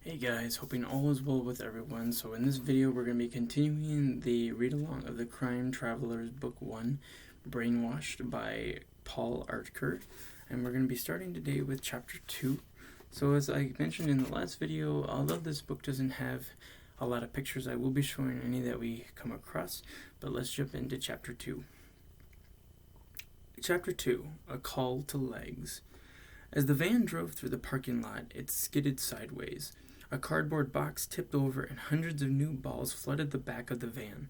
Hey guys, hoping all is well with everyone. So in this video we're going to be continuing the read-along of the Crime Travelers Book 1, Brainwashed by Paul Aertker. And we're going to be starting today with Chapter 2. So as I mentioned in the last video, although this book doesn't have a lot of pictures, I will be showing any that we come across. But let's jump into Chapter 2. Chapter 2, A Call to Legs. As the van drove through the parking lot, it skidded sideways. A cardboard box tipped over and hundreds of new balls flooded the back of the van.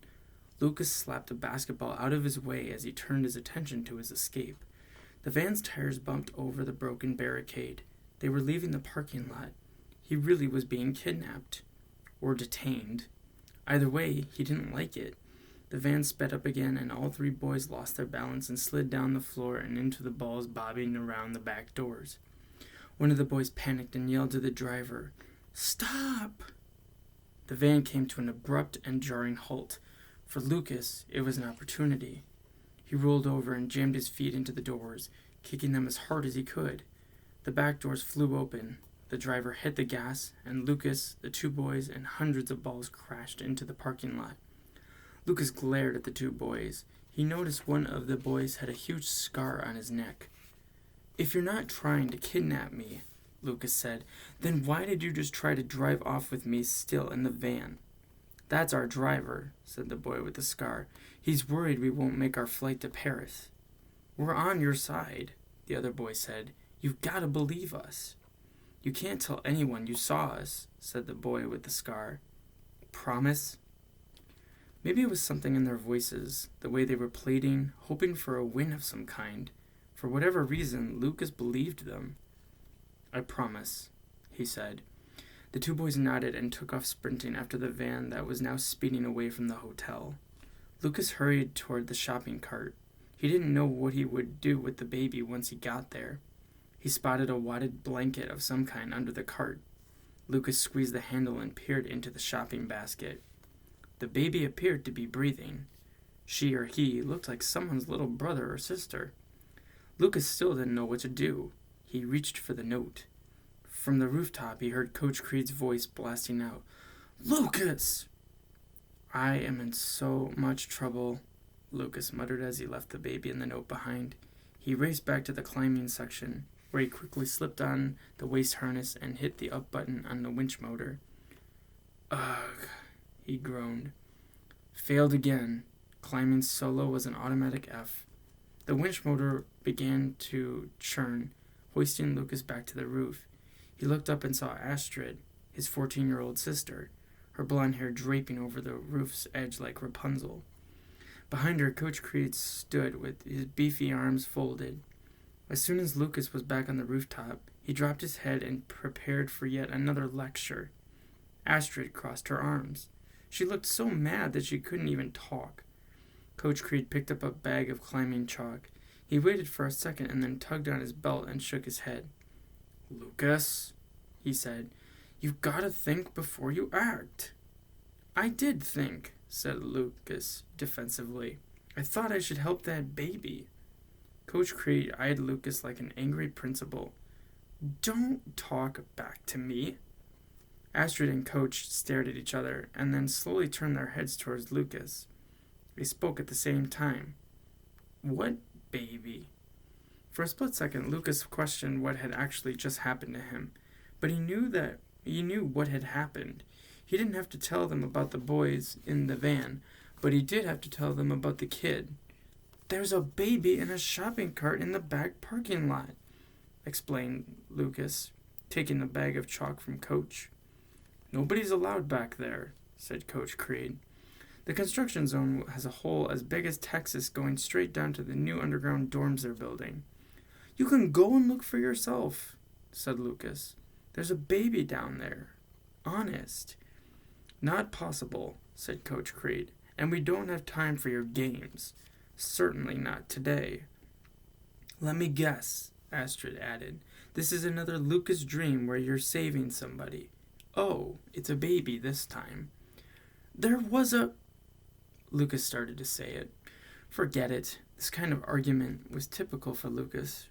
Lucas slapped a basketball out of his way as he turned his attention to his escape. The van's tires bumped over the broken barricade. They were leaving the parking lot. He really was being kidnapped. Or detained. Either way, he didn't like it. The van sped up again and all three boys lost their balance and slid down the floor and into the balls bobbing around the back doors. One of the boys panicked and yelled to the driver, "Stop!" The van came to an abrupt and jarring halt. For Lucas, it was an opportunity. He rolled over and jammed his feet into the doors, kicking them as hard as he could. The back doors flew open. The driver hit the gas, and Lucas, the two boys, and hundreds of balls crashed into the parking lot. Lucas glared at the two boys. He noticed one of the boys had a huge scar on his neck. "If you're not trying to kidnap me," Lucas said, "then why did you just try to drive off with me still in the van?" "That's our driver," said the boy with the scar. "He's worried we won't make our flight to Paris." "We're on your side," the other boy said. "You've got to believe us." "You can't tell anyone you saw us," said the boy with the scar. "Promise?" Maybe it was something in their voices, the way they were pleading, hoping for a win of some kind. For whatever reason, Lucas believed them. "I promise," he said. The two boys nodded and took off sprinting after the van that was now speeding away from the hotel. Lucas hurried toward the shopping cart. He didn't know what he would do with the baby once he got there. He spotted a wadded blanket of some kind under the cart. Lucas squeezed the handle and peered into the shopping basket. The baby appeared to be breathing. She or he looked like someone's little brother or sister. Lucas still didn't know what to do. He reached for the note. From the rooftop, he heard Coach Creed's voice blasting out, "Lucas!" "I am in so much trouble," Lucas muttered as he left the baby and the note behind. He raced back to the climbing section, where he quickly slipped on the waist harness and hit the up button on the winch motor. "Ugh," he groaned. Failed again. Climbing solo was an automatic F. The winch motor began to churn, hoisting Lucas back to the roof. He looked up and saw Astrid, his 14-year-old sister, her blonde hair draping over the roof's edge like Rapunzel. Behind her, Coach Creed stood with his beefy arms folded. As soon as Lucas was back on the rooftop, he dropped his head and prepared for yet another lecture. Astrid crossed her arms. She looked so mad that she couldn't even talk. Coach Creed picked up a bag of climbing chalk. He waited for a second and then tugged on his belt and shook his head. "Lucas," he said, "you've got to think before you act." "I did think," said Lucas defensively. "I thought I should help that baby." Coach Creed eyed Lucas like an angry principal. "Don't talk back to me." Astrid and Coach stared at each other and then slowly turned their heads towards Lucas. They spoke at the same time. "What baby?" For a split second, Lucas questioned what had actually just happened to him, but he knew what had happened. He didn't have to tell them about the boys in the van, but he did have to tell them about the kid. "There's a baby in a shopping cart in the back parking lot," explained Lucas, taking the bag of chalk from Coach. "Nobody's allowed back there," said Coach Creed. "The construction zone has a hole as big as Texas going straight down to the new underground dorms they're building." "You can go and look for yourself," said Lucas. "There's a baby down there. Honest." "Not possible," said Coach Creed, "and we don't have time for your games. Certainly not today." "Let me guess," Astrid added. "This is another Lucas dream where you're saving somebody. Oh, it's a baby this time." "There was a—" Lucas started to say it. Forget it. This kind of argument was typical for Lucas.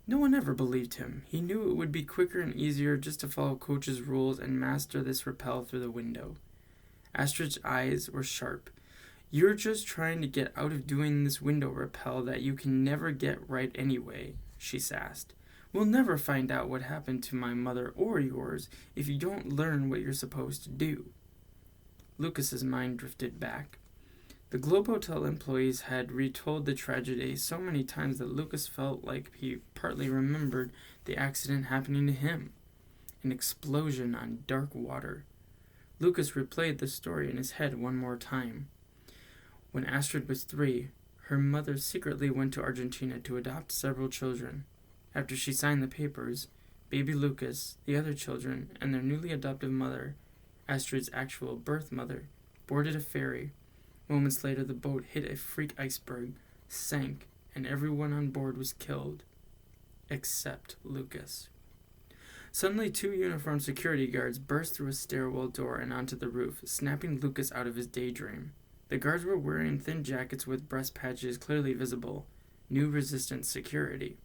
No one ever believed him. He knew it would be quicker and easier just to follow Coach's rules and master this rappel through the window. Astrid's eyes were sharp. You're just trying to get out of doing this window rappel that you can never get right anyway, she sassed. We'll never find out what happened to my mother or yours if you don't learn what you're supposed to do. Lucas's mind drifted back. The Globe Hotel employees had retold the tragedy so many times that Lucas felt like he partly remembered the accident happening to him. An explosion on dark water. Lucas replayed the story in his head one more time. When Astrid was 3, her mother secretly went to Argentina to adopt several children. After she signed the papers, baby Lucas, the other children, and their newly adoptive mother, Astrid's actual birth mother, boarded a ferry. Moments later, the boat hit a freak iceberg, sank, and everyone on board was killed. Except Lucas. Suddenly, 2 uniformed security guards burst through a stairwell door and onto the roof, snapping Lucas out of his daydream. The guards were wearing thin jackets with breast patches clearly visible. New resistance security.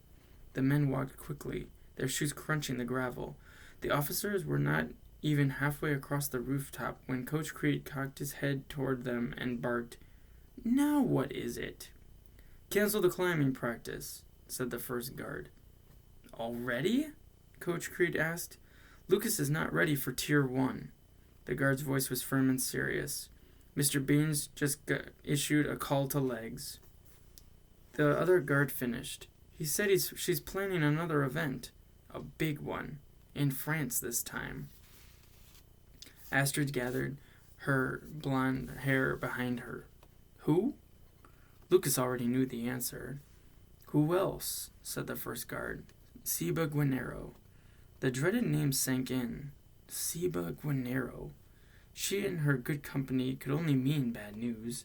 The men walked quickly, their shoes crunching the gravel. The officers were not even halfway across the rooftop when Coach Creed cocked his head toward them and barked, "Now what is it?" "Cancel the climbing practice," said the first guard. "Already?" Coach Creed asked. "Lucas is not ready for Tier 1. The guard's voice was firm and serious. "Mr. Beans just issued a call to legs." The other guard finished. "He said she's planning another event. A big one. In France this time." Astrid gathered her blonde hair behind her. "Who?" Lucas already knew the answer. "Who else?" said the first guard. "Seba Guinero." The dreaded name sank in. Seba Guinero. She and her good company could only mean bad news.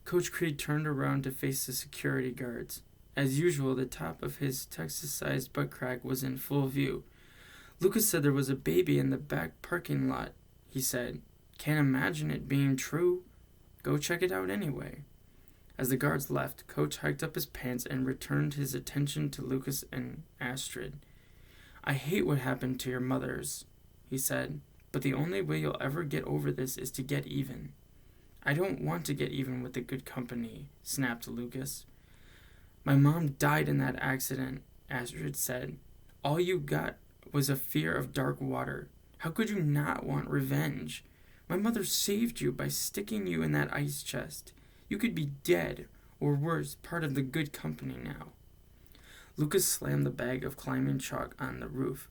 Coach Creed turned around to face the security guards. As usual, the top of his Texas-sized butt crack was in full view. "Lucas said there was a baby in the back parking lot," he said. "Can't imagine it being true. Go check it out anyway." As the guards left, Coach hiked up his pants and returned his attention to Lucas and Astrid. "I hate what happened to your mothers," he said, "but the only way you'll ever get over this is to get even." "I don't want to get even with the good company," snapped Lucas. "My mom died in that accident," Astrid said. "All you got was a fear of dark water. How could you not want revenge? My mother saved you by sticking you in that ice chest. You could be dead, or worse, part of the good company now." Lucas slammed the bag of climbing chalk on the roof.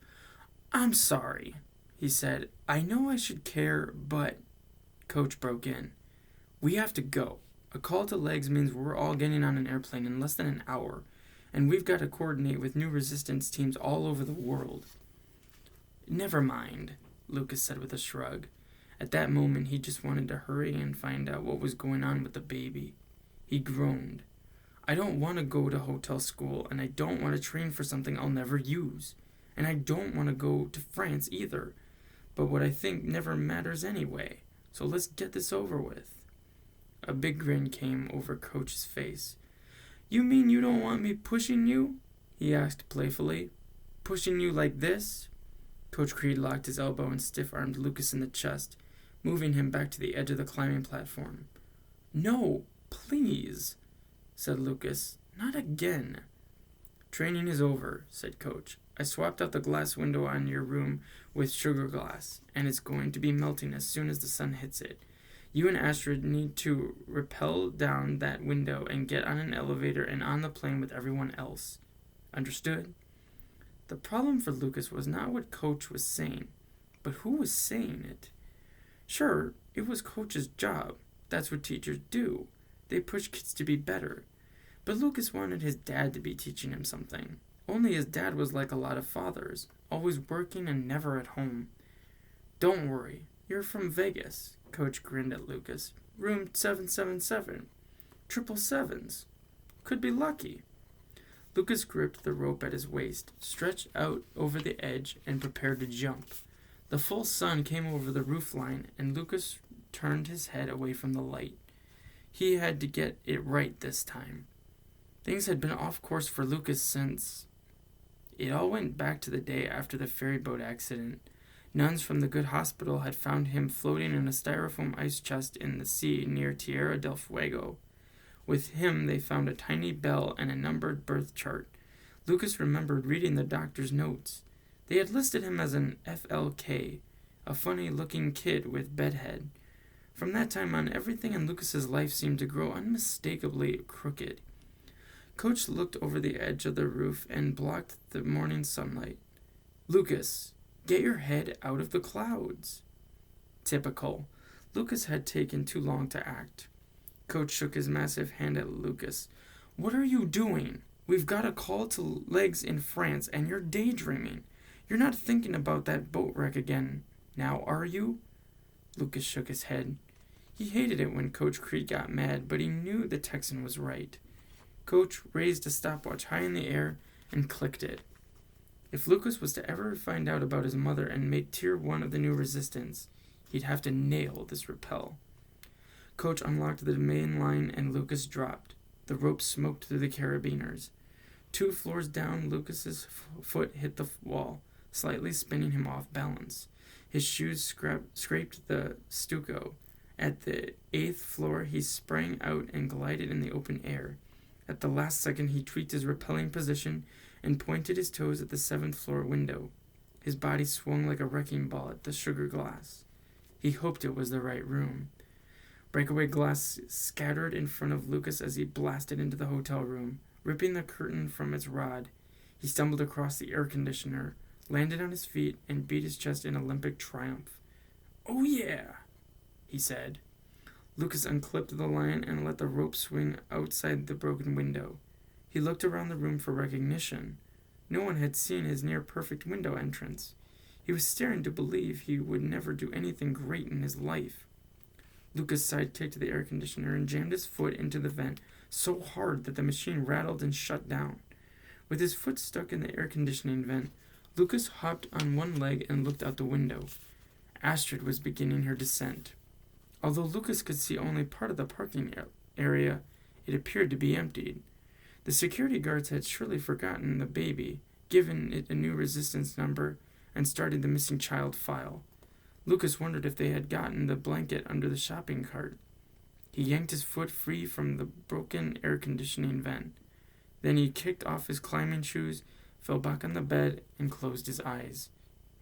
"I'm sorry," he said. "I know I should care, but—" Coach broke in. "We have to go. A call to legs means we're all getting on an airplane in less than an hour, and we've got to coordinate with new resistance teams all over the world." "Never mind," Lucas said with a shrug. At that moment, he just wanted to hurry and find out what was going on with the baby. He groaned. "I don't want to go to hotel school, and I don't want to train for something I'll never use. And I don't want to go to France either. But what I think never matters anyway. So let's get this over with." A big grin came over Coach's face. "You mean you don't want me pushing you?" he asked playfully. "Pushing you like this?" Coach Creed locked his elbow and stiff-armed Lucas in the chest, moving him back to the edge of the climbing platform. "No, please," said Lucas. "Not again." "Training is over," said Coach. "I swapped out the glass window on your room with sugar glass, and it's going to be melting as soon as the sun hits it. You and Astrid need to rappel down that window and get on an elevator and on the plane with everyone else. Understood?" The problem for Lucas was not what Coach was saying, but who was saying it. Sure, it was Coach's job. That's what teachers do. They push kids to be better. But Lucas wanted his dad to be teaching him something. Only his dad was like a lot of fathers, always working and never at home. "Don't worry, you're from Vegas," Coach grinned at Lucas. "Room 777. 777s. Could be lucky." Lucas gripped the rope at his waist, stretched out over the edge, and prepared to jump. The full sun came over the roofline, and Lucas turned his head away from the light. He had to get it right this time. Things had been off course for Lucas since... It all went back to the day after the ferry boat accident. Nuns from the Good Hospital had found him floating in a styrofoam ice chest in the sea near Tierra del Fuego. With him, they found a tiny bell and a numbered birth chart. Lucas remembered reading the doctor's notes. They had listed him as an FLK, a funny-looking kid with bedhead. From that time on, everything in Lucas's life seemed to grow unmistakably crooked. Coach looked over the edge of the roof and blocked the morning sunlight. "Lucas, get your head out of the clouds." Typical. Lucas had taken too long to act. Coach shook his massive hand at Lucas. "What are you doing? We've got a call to legs in France, and you're daydreaming. You're not thinking about that boat wreck again, now are you?" Lucas shook his head. He hated it when Coach Creed got mad, but he knew the Texan was right. Coach raised a stopwatch high in the air and clicked it. If Lucas was to ever find out about his mother and make Tier 1 of the new resistance, he'd have to nail this rappel. Coach unlocked the main line and Lucas dropped. The rope smoked through the carabiners. 2 floors down, Lucas's foot hit the wall, slightly spinning him off balance. His shoes scraped the stucco. At the 8th floor, he sprang out and glided in the open air. At the last second, he tweaked his rappelling position and pointed his toes at the 7th floor window. His body swung like a wrecking ball at the sugar glass. He hoped it was the right room. Breakaway glass scattered in front of Lucas as he blasted into the hotel room, ripping the curtain from its rod. He stumbled across the air conditioner, landed on his feet, and beat his chest in Olympic triumph. "Oh yeah," he said. Lucas unclipped the line and let the rope swing outside the broken window. He looked around the room for recognition. No one had seen his near-perfect window entrance. He was staring to believe he would never do anything great in his life. Lucas sidekicked the air conditioner and jammed his foot into the vent so hard that the machine rattled and shut down. With his foot stuck in the air conditioning vent, Lucas hopped on one leg and looked out the window. Astrid was beginning her descent. Although Lucas could see only part of the parking area, it appeared to be emptied. The security guards had surely forgotten the baby, given it a new resistance number, and started the missing child file. Lucas wondered if they had gotten the blanket under the shopping cart. He yanked his foot free from the broken air conditioning vent. Then he kicked off his climbing shoes, fell back on the bed, and closed his eyes.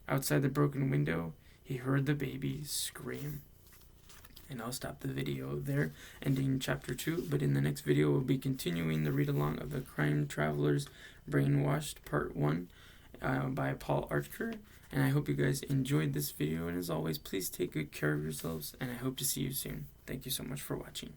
Outside the broken window, he heard the baby scream. And I'll stop the video there, ending chapter 2, but in the next video we'll be continuing the read-along of the Crime Travelers Brainwashed Part 1 by Paul Aertker, and I hope you guys enjoyed this video, and as always, please take good care of yourselves, and I hope to see you soon. Thank you so much for watching.